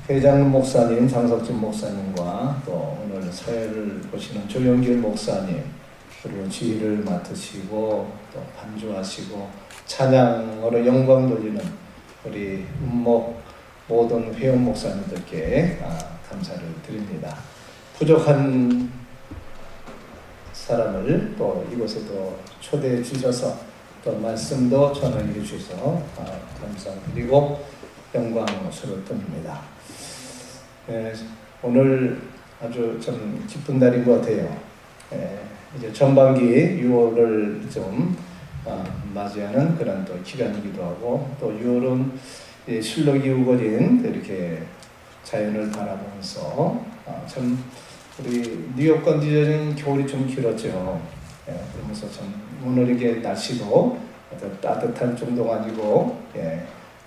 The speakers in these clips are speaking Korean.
회장 목사님, 장석진 목사님과 또 오늘 사회를 보시는 조영길 목사님, 그리고 지휘를 맡으시고 또 반주하시고 찬양으로 영광 돌리는 우리 음목 모든 회원 목사님들께 감사를 드립니다. 부족한 사람을 또 이곳에 또 초대해 주셔서 또 말씀도 전하게 주셔서 감사드리고 영광스러워 드립니다. 오늘 아주 좀 기쁜 날인 것 같아요. 이제 전반기 6월을 좀 맞이하는 그런 또 기간이기도 하고, 또 6월은 실록이 우거진 이렇게 자연을 바라보면서 참 우리 뉴욕과 뉴저지는 겨울이 좀 길었죠. 그러면서 참 오늘 이게 날씨도 따뜻한 정도가 아니고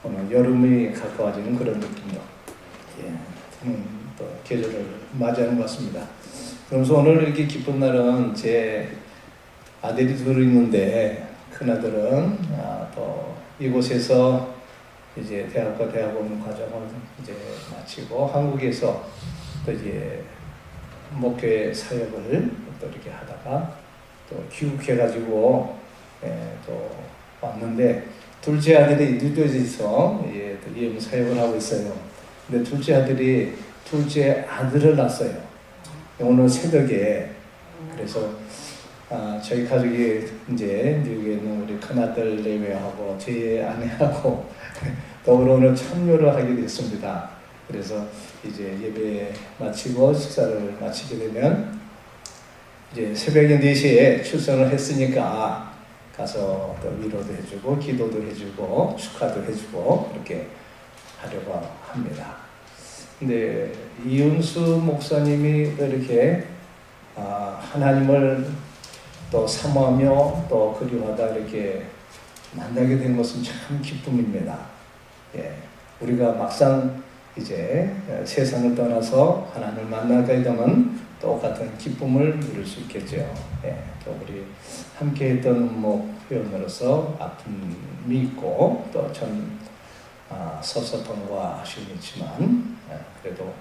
오늘 여름이 가까워지는 그런 느낌도 또 계절을 맞이하는 것 같습니다. 그러면서 오늘 이렇게 기쁜 날은 제 아들이 둘 있는데, 큰아들은 또 이곳에서 이제 대학과 대학원 과정을 이제 마치고 한국에서 또 이제 목회 사역을 또 이렇게 하다가 또 귀국해가지고 또 왔는데, 둘째 아들이 뉴저지에서 또 예비 사역을 하고 있어요. 근데 둘째 아들이 둘째 아들을 낳았어요. 오늘 새벽에. 그래서 저희 가족이 이제 뉴욕에 있는 우리 큰아들 내외하고 제 아내하고 더불어 오늘 참여를 하게 됐습니다. 그래서 이제 예배 마치고 식사를 마치게 되면 이제 새벽에 4시에 출석을 했으니까 가서 또 위로도 해주고 기도도 해주고 축하도 해주고 그렇게 하려고 합니다. 근데 이윤수 목사님이 이렇게 하나님을 또 사모하며 또 그리워하다 이렇게 만나게 된 것은 참 기쁨입니다. 우리가 막상 이제 세상을 떠나서 하나님을 만나게 되면 똑같은 기쁨을 누릴 수 있겠죠. 또 우리 함께했던 회원으로서 아픔이 있고 또 전 섭섭함과 아쉬움이 있지만 그래도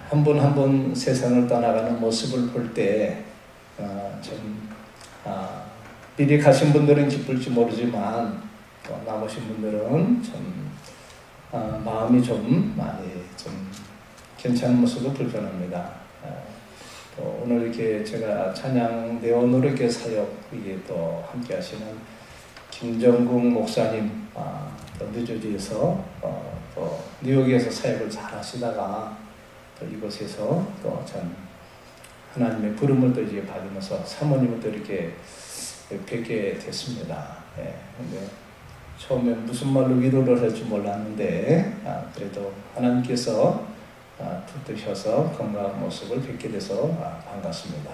한 분 한 분 세상을 떠나가는 모습을 볼 때 좀 미리 가신 분들은 기쁠지 모르지만 또 남으신 분들은 좀 마음이 좀 많이 좀 괜찮은 모습도 불편합니다. 또 오늘 이렇게 제가 찬양 내원으로 이렇게 사역 이게 또 함께 하시는 김정국 목사님, 또 뉴저지에서 또 뉴욕에서 사역을 잘 하시다가 또 이곳에서 또 참 하나님의 부름을 또 이제 받으면서 사모님을 또 이렇게 뵙게 됐습니다. 근데 처음에 무슨 말로 위로를 할지 몰랐는데 그래도 하나님께서 붙드셔서 건강한 모습을 뵙게 돼서 반갑습니다.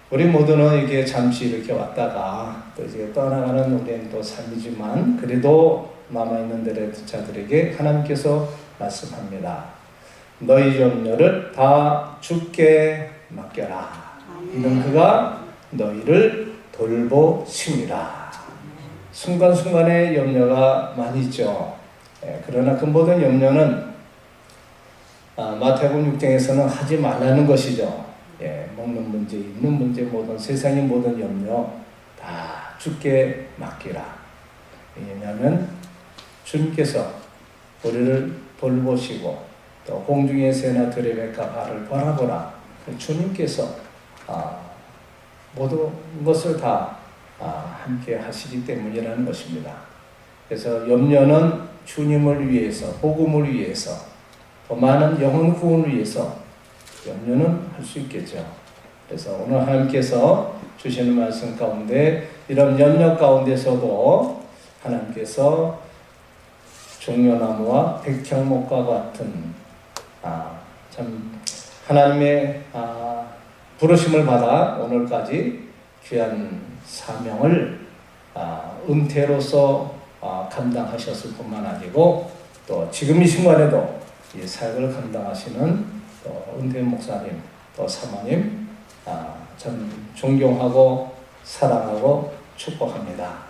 우리 모두는 이게 잠시 이렇게 왔다가 또 이제 떠나가는 우리는 또 삶이지만 그래도 남아있는 자들에게 하나님께서 말씀합니다. 너희 염려를 다 주께 맡겨라. 이는 그가 너희를 돌보심이라. 순간순간에 염려가 많이 있죠. 그러나 그 모든 염려는 마태복음 6장에서는 하지 말라는 것이죠. 먹는 문제, 입는 문제, 모든 세상의 모든 염려 다 주께 맡기라. 왜냐하면 주님께서 우리를 돌보시고 또 공중의 새나 들의 값을 바라보라. 주님께서 모든 것을 다 함께 하시기 때문이라는 것입니다. 그래서 염려는 주님을 위해서, 복음을 위해서, 더 많은 영혼 구원을 위해서 염려는 할 수 있겠죠. 그래서 오늘 하나님께서 주시는 말씀 가운데 이런 염려 가운데서도 하나님께서 종려나무와 백향목과 같은 참 하나님의 부르심을 받아 오늘까지 귀한 사명을 은퇴로서 감당하셨을 뿐만 아니고 또 지금 이 순간에도 이 사역을 감당하시는 또 은퇴 목사님, 또 사모님 참 존경하고 사랑하고 축복합니다.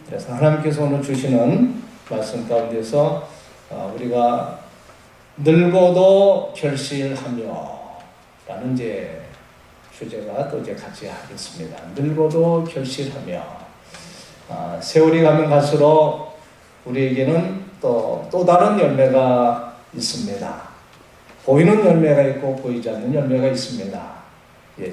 그래서 하나님께서 오늘 주시는 말씀 가운데서 우리가 늙어도 결실하며 라는 이제 주제가 또 이제 같이 하겠습니다. 늙어도 결실하며. 세월이 가면 갈수록 우리에게는 또 다른 열매가 있습니다. 보이는 열매가 있고 보이지 않는 열매가 있습니다.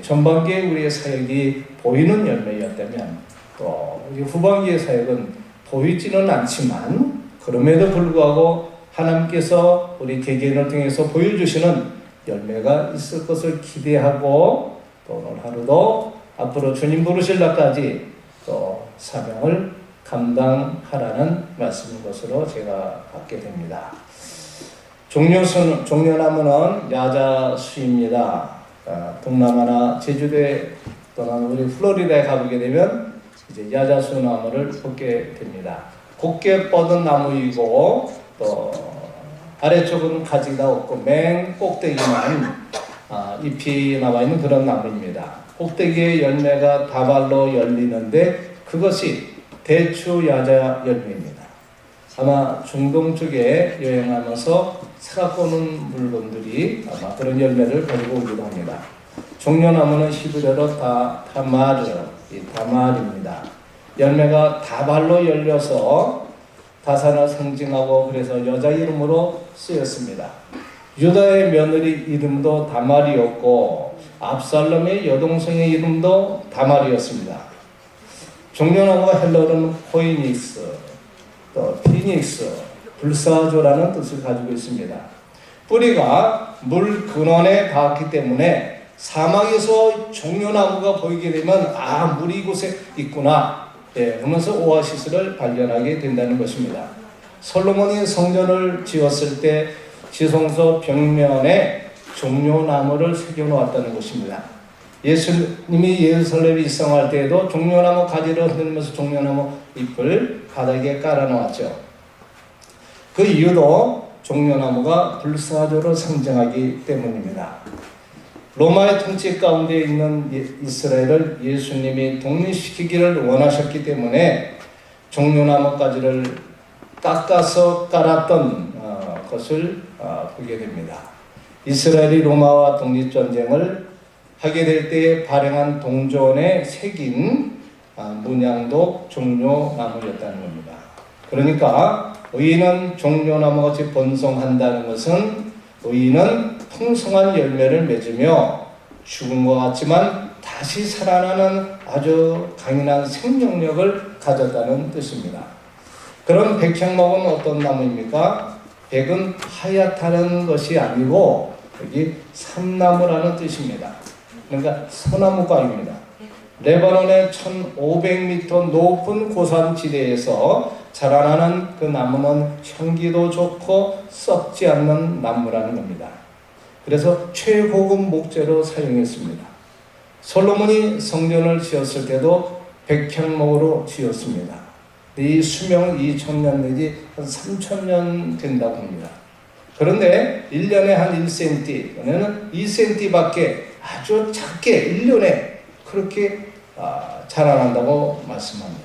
전반기에 우리의 사역이 보이는 열매였다면 또 우리 후반기의 사역은 보이지는 않지만 그럼에도 불구하고 하나님께서 우리 개개인을 통해서 보여주시는 열매가 있을 것을 기대하고 또 오늘 하루도 앞으로 주님 부르실 날까지 또 사명을 감당하라는 말씀인 것으로 제가 받게 됩니다. 종려나무는 야자수입니다. 동남아나 제주도에 또는 우리 플로리다에 가보게 되면 이제 야자수 나무를 보게 됩니다. 곱게 뻗은 나무이고 또 아래쪽은 가지가 없고 맨 꼭대기만 잎이 나와 있는 그런 나무입니다. 꼭대기에 열매가 다발로 열리는데 그것이 대추 야자 열매입니다. 아마 중동 쪽에 여행하면서 사갖고는 물건들이 아마 그런 열매를 가지고 오기도 합니다. 종려나무는 히브리어로 다말입니다. 열매가 다발로 열려서 다산을 상징하고 그래서 여자 이름으로 쓰였습니다. 유다의 며느리 이름도 다말이었고 압살롬의 여동생의 이름도 다말이었습니다. 종려나무가 헬라어로는 포이닉스, 또 피닉스, 불사조라는 뜻을 가지고 있습니다. 뿌리가 물 근원에 닿았기 때문에 사막에서 종려나무가 보이게 되면 물이 이곳에 있구나 하면서 오아시스를 발견하게 된다는 것입니다. 솔로몬이 성전을 지었을 때 지성소 벽면에 종려나무를 새겨놓았다는 것입니다. 예수님이 예루살렘에 입성할 때에도 종려나무 가지를 흔들면서 종려나무 잎을 바닥에 깔아놓았죠. 그 이유도 종려나무가 불사조를 상징하기 때문입니다. 로마의 통치 가운데 있는 이스라엘을 예수님이 독립시키기를 원하셨기 때문에 종려나무 가지를 깎아서 깔았던 것을 보게 됩니다. 이스라엘이 로마와 독립전쟁을 하게 될 때 발행한 동전에 새긴 문양도 종려나무였다는 겁니다. 그러니까 의인은 종려나무같이 번성한다는 것은 의인은 풍성한 열매를 맺으며 죽은 것 같지만 다시 살아나는 아주 강인한 생명력을 가졌다는 뜻입니다. 그럼 백향목은 어떤 나무입니까? 백은 하얗다는 것이 아니고 여기 삼나무라는 뜻입니다. 그러니까 소나무과입니다. 레바논의 1500m 높은 고산지대에서 자라나는 그 나무는 향기도 좋고 썩지 않는 나무라는 겁니다. 그래서 최고급 목재로 사용했습니다. 솔로몬이 성전을 지었을 때도 백향목으로 지었습니다. 이 수명은 2000년 내지 한 3000년 된다고 합니다. 그런데 1년에 한 1cm, 또는 2cm밖에 아주 작게 1년에 그렇게 자라난다고 말씀합니다.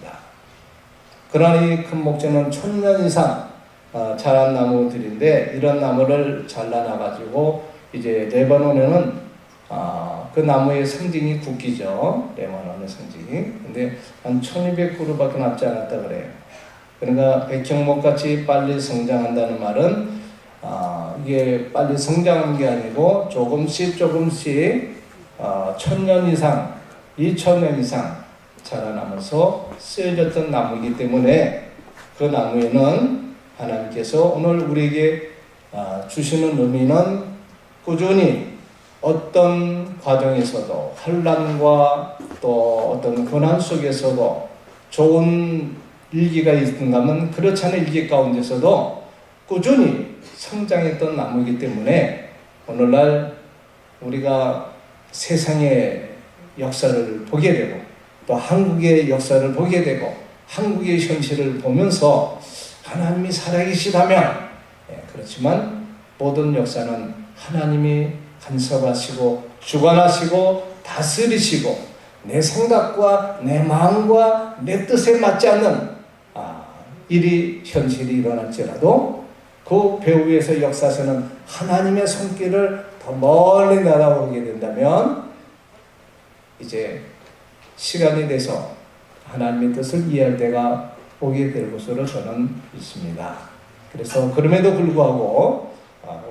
그러나 이 큰 목재는 1000년 이상 자란 나무들인데 이런 나무를 잘라놔가지고 이제 레바논에는 그 나무의 상징이 국기죠. 레바논의 상징이. 근데 한 1200그루밖에 남지 않았다 그래요. 그러니까 백향목같이 빨리 성장한다는 말은 이게 빨리 성장한 게 아니고 조금씩 1000년 이상, 2000년 이상 자라나면서 쓰여졌던 나무이기 때문에 그 나무에는 하나님께서 오늘 우리에게 주시는 의미는 꾸준히 어떤 과정에서도 환난과 또 어떤 고난 속에서도 좋은 일기가 있든가 하면 그렇지 않은 일기 가운데서도 꾸준히 성장했던 나무이기 때문에 오늘날 우리가 세상의 역사를 보게 되고 또 한국의 역사를 보게 되고 한국의 현실을 보면서 하나님이 살아계시다면 그렇지만 모든 역사는 하나님이 간섭하시고 주관하시고 다스리시고 내 생각과 내 마음과 내 뜻에 맞지 않는 일이 현실이 일어날지라도 그 배후에서 역사하시는 하나님의 손길을 더 멀리 날아오게 된다면 이제 시간이 돼서 하나님의 뜻을 이해할 때가 오게 될 것으로 저는 믿습니다. 그래서 그럼에도 불구하고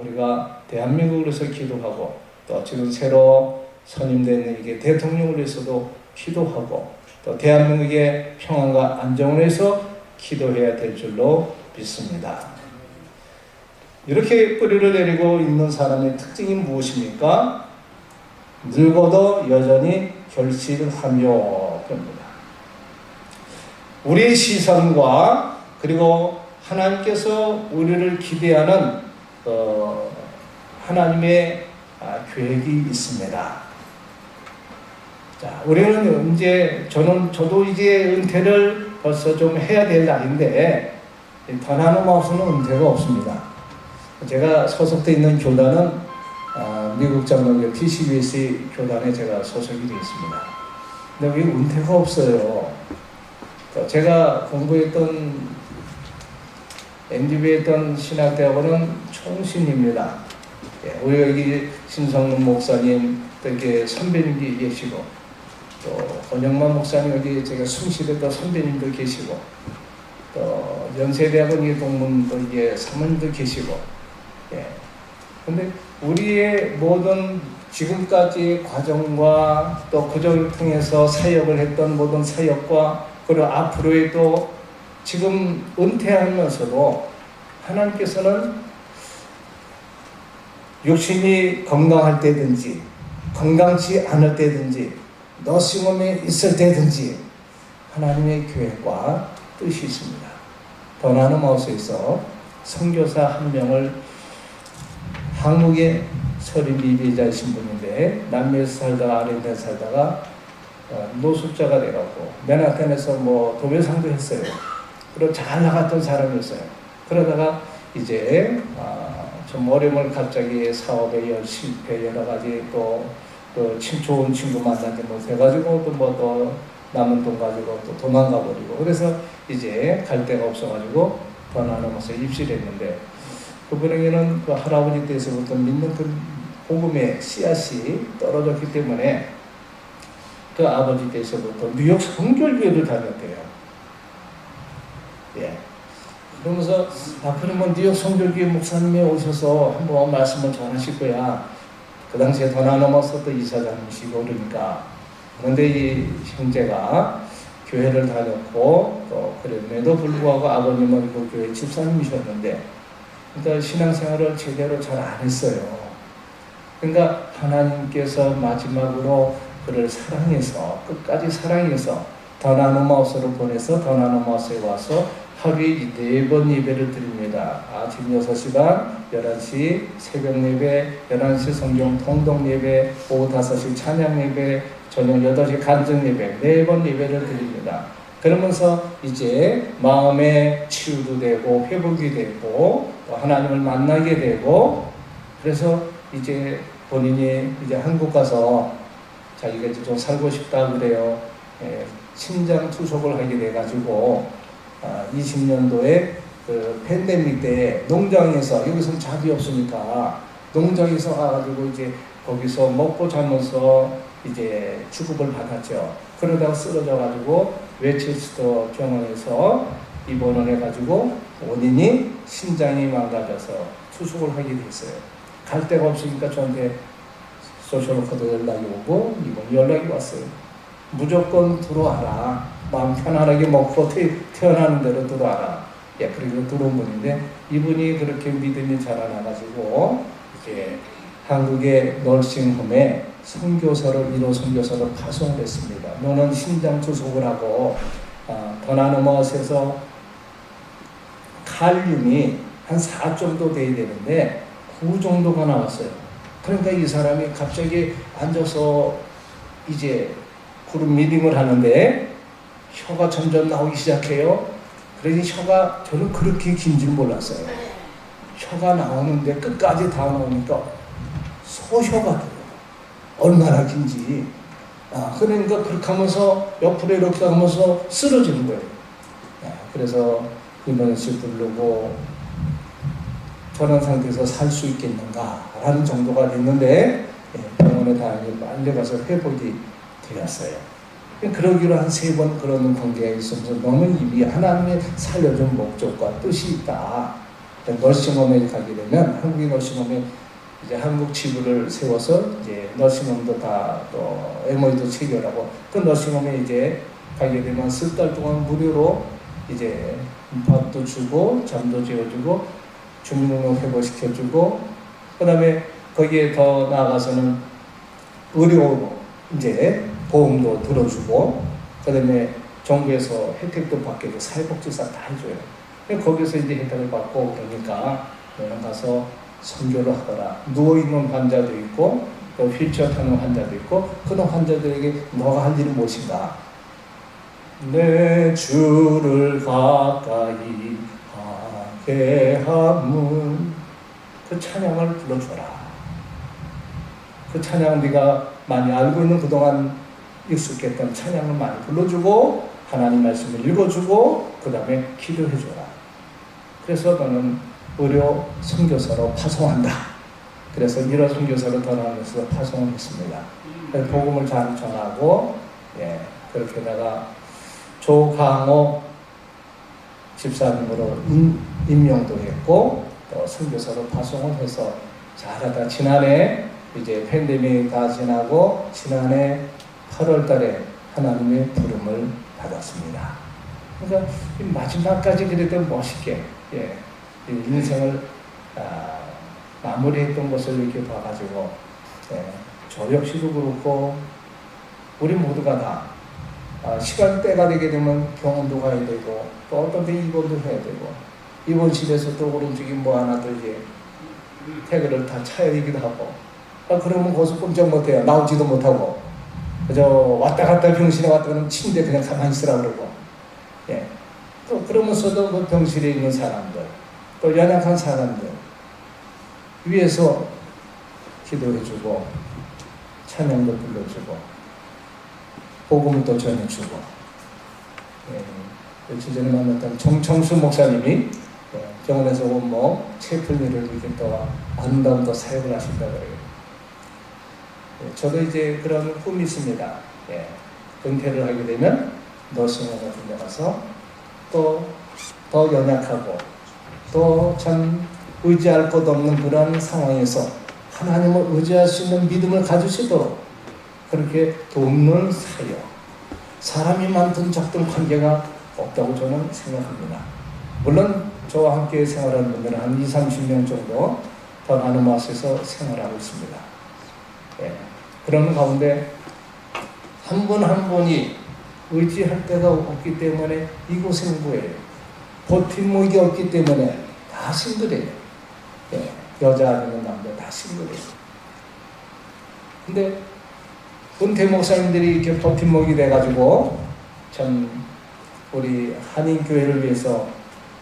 우리가 대한민국을 위해서 기도하고 또 지금 새로 선임된 이게 대통령을 위해서도 기도하고 또 대한민국의 평안과 안정을 위해서 기도해야 될 줄로 믿습니다. 이렇게 뿌리를 내리고 있는 사람의 특징이 무엇입니까? 늙어도 여전히 결실하며 그럽니다. 우리의 시선과 그리고 하나님께서 우리를 기대하는 하나님의 계획이 있습니다. 자, 우리는 이제 저도 이제 은퇴를 벌써 좀 해야 될 나이인데 더 나눔없이는 은퇴가 없습니다. 제가 소속돼 있는 교단은 미국 장로교 TCBC 교단에 제가 소속이 되어 있습니다. 근데 왜 은퇴가 없어요? 제가 공부했던 NDB에 했던 신학대학원은 총신입니다. 우리 여기 신성문 목사님, 또 이렇게 선배님도 계시고, 또 권영만 목사님 여기 제가 숭실했던 선배님도 계시고, 또 연세대학원 이 동문도 이게 사모님도 계시고, 근데 우리의 모든 지금까지 과정과 또 그걸 통해서 사역을 했던 모든 사역과 그리고 앞으로의 또 지금 은퇴하면서도 하나님께서는 육신이 건강할 때든지 건강치 않을 때든지 너싱홈에 있을 때든지 하나님의 계획과 뜻이 있습니다. 더 나눔하우스에서 선교사 한 명을 한국의 서리 미비자이신 분인데 남미에서 살다가 아르헨티나에 살다가 노숙자가 돼갖고 맨하탄에서 뭐 도배상도 했어요. 그리고 잘 나갔던 사람이었어요. 그러다가 이제 좀 어려움을 갑자기 사업에 실패 여러 가지 또 좋은 친구 만나지 못해가지고 또 남은 돈 가지고 또 도망가 버리고 그래서 이제 갈 데가 없어가지고 더 나눔하우스에 입시를 했는데 그분에게는 그 할아버지 때에서부터 믿는 그 복음의 씨앗이 떨어졌기 때문에 그 아버지 때에서부터 뉴욕 성결교회를 다녔대요. 그러면서 그러면 뉴욕 성결교회 목사님이 오셔서 한번 말씀을 전하실 거야. 그 당시에 더 나눔하우스 또 이사장이시고 그러니까. 그런데 이 형제가 교회를 다녔고 또 그럼에도 불구하고 아버님은 그 교회 집사님이셨는데 그러니까 신앙생활을 제대로 잘 안 했어요. 그러니까 하나님께서 마지막으로 그를 사랑해서 끝까지 사랑해서 더 나눔하우스로 보내서 더 나눔하우스에 와서 하루에 4번 예배를 드립니다. 아침 6시간, 11시 새벽 예배, 11시 성경 통독 예배, 오후 5시 찬양 예배, 저녁 8시 간증 예배 4번 예배를 드립니다. 그러면서 이제 마음의 치유도 되고 회복이 되고 또 하나님을 만나게 되고 그래서 이제 본인이 이제 한국 가서 자기가 이제 좀 살고 싶다 그래요. 신장 투석을 하게 돼가지고 20년도에 그 팬데믹 때 농장에서 여기서는 잡이 없으니까 농장에서 가가지고 이제 거기서 먹고 자면서 이제 취급을 받았죠. 그러다가 쓰러져가지고 웨체스터 병원에서 입원을 해가지고 원인이 신장이 망가져서 투숙을 하게 됐어요. 갈 데가 없으니까 저한테 소셜워커도 연락이 오고 이번 연락이 왔어요. 무조건 들어와라. 마음 편안하게 먹고 태어나는 대로 들어와라. 그리고 들어온 분인데 이분이 그렇게 믿음이 자라나가지고 이제 한국의 널싱홈에 선교사로 1호 선교사로 파송을 했습니다. 너는 신장 투석을 하고 더 나눔하우스에서 칼륨이 한 4 정도 돼야 되는데 9 정도가 나왔어요. 그러니까 이 사람이 갑자기 앉아서 이제 그룹 미팅을 하는데 혀가 점점 나오기 시작해요. 그러니 혀가 저는 그렇게 긴 줄 몰랐어요. 혀가 나오는데 끝까지 다 나오니까 소혀가 돼요. 얼마나 긴지. 그러니까 그렇게 하면서 옆으로 이렇게 하면서 쓰러지는 거예요. 그래서 음원실 부르고 저런 상태에서 살 수 있겠는가라는 정도가 됐는데 병원에 다행히 빨리 가서 회복이 되었어요. 그러기로 한 3번 그러는 관계가 있어서 너는 이미 하나님의 살려준 목적과 뜻이 있다. 너싱홈에 가게 되면 한국인 너싱홈에 이제 한국 지부를 세워서 이제 너싱홈도 다 또 MOU도 체결하고 그 너싱홈에 이제 가게 되면 10달 동안 무료로 이제 밥도 주고 잠도 재워주고 주민등록 회복시켜주고 그다음에 거기에 더 나아가서는 의료 이제 보험도 들어주고 그다음에 정부에서 혜택도 받게 되고 사회복지사 다 해줘요. 거기서 이제 혜택을 받고 그러니까 너는 가서 선교를 하거라. 누워있는 환자도 있고 또 휠체어 타는 환자도 있고 그런 환자들에게 너가 할 일은 무엇인가? 내 주를 가까이 하게 함은 그 찬양을 불러줘라. 그 찬양 네가 많이 알고 있는 그동안 익숙했던 찬양을 많이 불러주고 하나님 말씀을 읽어주고 그 다음에 기도해줘라. 그래서 너는 의료 선교사로 파송한다. 그래서 이런 선교사로 전하면서 파송을 했습니다. 복음을 잘 전하고 그렇게다가 조강호 집사님으로 임명도 했고 또 선교사로 파송을 해서 잘하다 지난해 이제 팬데믹 다 지나고 지난해 8월 달에 하나님의 부름을 받았습니다. 그러니까 마지막까지 그래도 멋있게 인생을 마무리했던 것을 이렇게 봐가지고 저 역시도 그렇고 우리 모두가 다 시간대가 되게 되면 병원도 가야 되고 또 어떤 데 입원도 해야 되고 입원실에서 또 오른쪽이 뭐 하나 더 이제 태그를 다 차야 되기도 하고 그러면 거기서 꼼짝 못해요. 나오지도 못하고 그저 왔다 갔다 병실에 왔다 그러면 침대에 그냥 가만히 있으라 그러고 또 그러면서도 그 병실에 있는 사람들 또 연약한 사람들 위에서 기도해주고 찬양도 불러주고 복음을 또 전해주고 며칠 전에 만났던 정청수 목사님이 병원에서 온 체플리를 이렇게 또 아름다운 또 사역을 하신다고 그래요. 저도 이제 그런 꿈이 있습니다. 은퇴를 하게 되면 너싱홈 같은 데 가서 또 더 연약하고 또 참 의지할 것 없는 그런 상황에서 하나님을 의지할 수 있는 믿음을 가지시도록 그렇게 돕는 사역, 사람이 많든 적든 관계가 없다고 저는 생각합니다. 물론 저와 함께 생활하는 분들은 한 20-30명 정도 더 많은 곳에서 생활하고 있습니다. 그런 가운데 한 분 한 분이 의지할 데가 없기 때문에 이곳은 뭐예요? 버팀목이 없기 때문에 다 싱글해요. 여자 아니면 남자 다 싱글해요. 근데 은퇴 목사님들이 이렇게 버팀목이 돼가지고 참 우리 한인교회를 위해서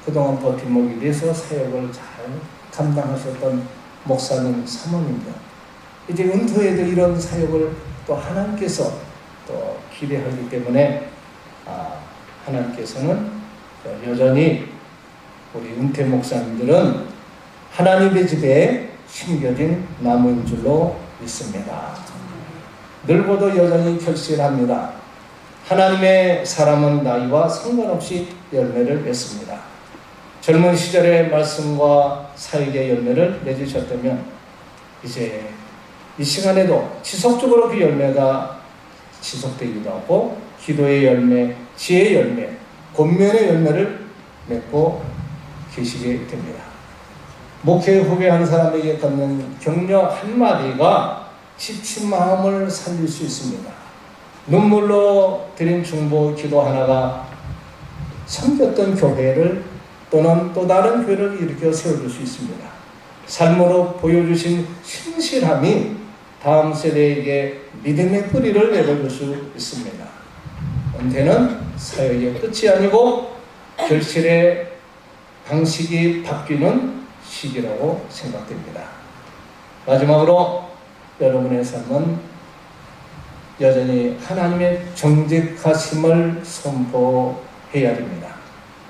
그동안 버팀목이 돼서 사역을 잘 감당하셨던 목사님, 사모님들 이제 은퇴에도 이런 사역을 또 하나님께서 또 기대하기 때문에 하나님께서는 여전히 우리 은퇴 목사님들은 하나님의 집에 심겨진 나무인 줄로 믿습니다. 늙어도 여전히 결실합니다. 하나님의 사람은 나이와 상관없이 열매를 맺습니다. 젊은 시절의 말씀과 사역의 열매를 맺으셨다면 이제 이 시간에도 지속적으로 그 열매가 지속되기도 하고 기도의 열매, 지혜의 열매, 권면의 열매를 맺고 계시게 됩니다. 목회 후배한 사람에게 갖는 격려 한마디가 지친 마음을 살릴 수 있습니다. 눈물로 드린 중보 기도 하나가 섬겼던 교회를 또는 또 다른 교회를 일으켜 세워줄 수 있습니다. 삶으로 보여주신 신실함이 다음 세대에게 믿음의 뿌리를 내려줄 수 있습니다. 은퇴는 사역의 끝이 아니고 결실의 방식이 바뀌는 시기라고 생각됩니다. 마지막으로 여러분의 삶은 여전히 하나님의 정직하심을 선포해야 됩니다.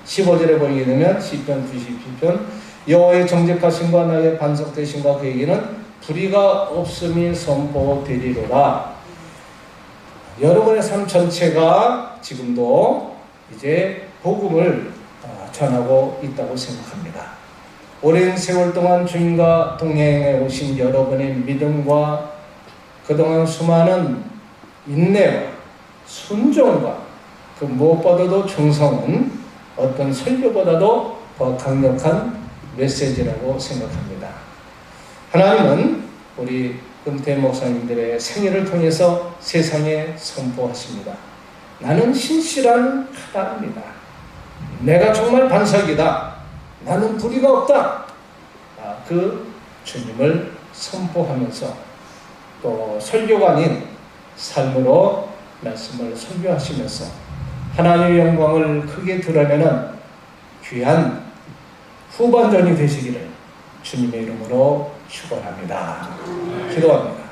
15절에 보게 되면 시편 97편 여호와의 정직하심과 나의 반석되심과 그에게는 불의가 없음이 선포되리로다. 여러분의 삶 전체가 지금도 이제 복음을 전하고 있다고 생각합니다. 오랜 세월 동안 주님과 동행해 오신 여러분의 믿음과 그동안 수많은 인내와 순종과 그 무엇보다도 충성은 어떤 설교보다도 더 강력한 메시지라고 생각합니다. 하나님은 우리 금태 목사님들의 생애를 통해서 세상에 선포하십니다. 나는 신실한 하나님이다. 내가 정말 반석이다. 나는 불의가 없다. 그 주님을 선포하면서 또 설교관인 삶으로 말씀을 설교하시면서 하나님의 영광을 크게 드러내는 귀한 후반전이 되시기를 주님의 이름으로 축원합니다. 기도합니다.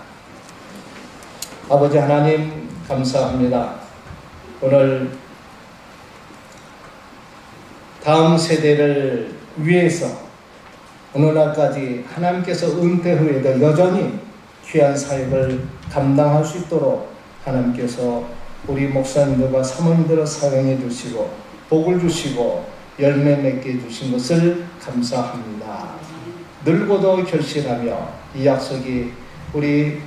아버지 하나님 감사합니다. 오늘 다음 세대를 위해서 오늘날까지 하나님께서 은퇴 후에도 여전히 귀한 사역을 감당할 수 있도록 하나님께서 우리 목사님들과 사모님들을 사랑해 주시고 복을 주시고 열매 맺게 해주신 것을 감사합니다. 늙고도 결실하며 이 약속이 우리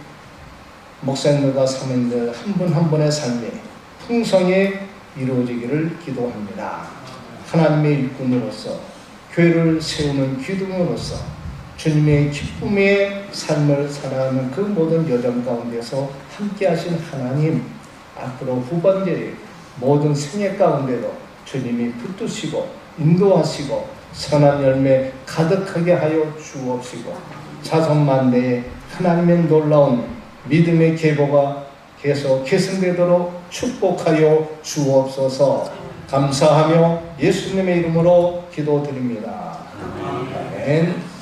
목사님들과 사모님들 한 분 한 분의 삶에 풍성히 이루어지기를 기도합니다. 하나님의 일꾼으로서 교회를 세우는 기둥으로서 주님의 기쁨의 삶을 살아가는 그 모든 여정 가운데서 함께 하신 하나님, 앞으로 후반기의 모든 생애 가운데도 주님이 붙드시고 인도하시고 선한 열매 가득하게 하여 주옵시고 자손만대에 하나님의 놀라운 믿음의 계보가 계속 계승되도록 축복하여 주옵소서. 감사하며 예수님의 이름으로 기도드립니다. 아멘.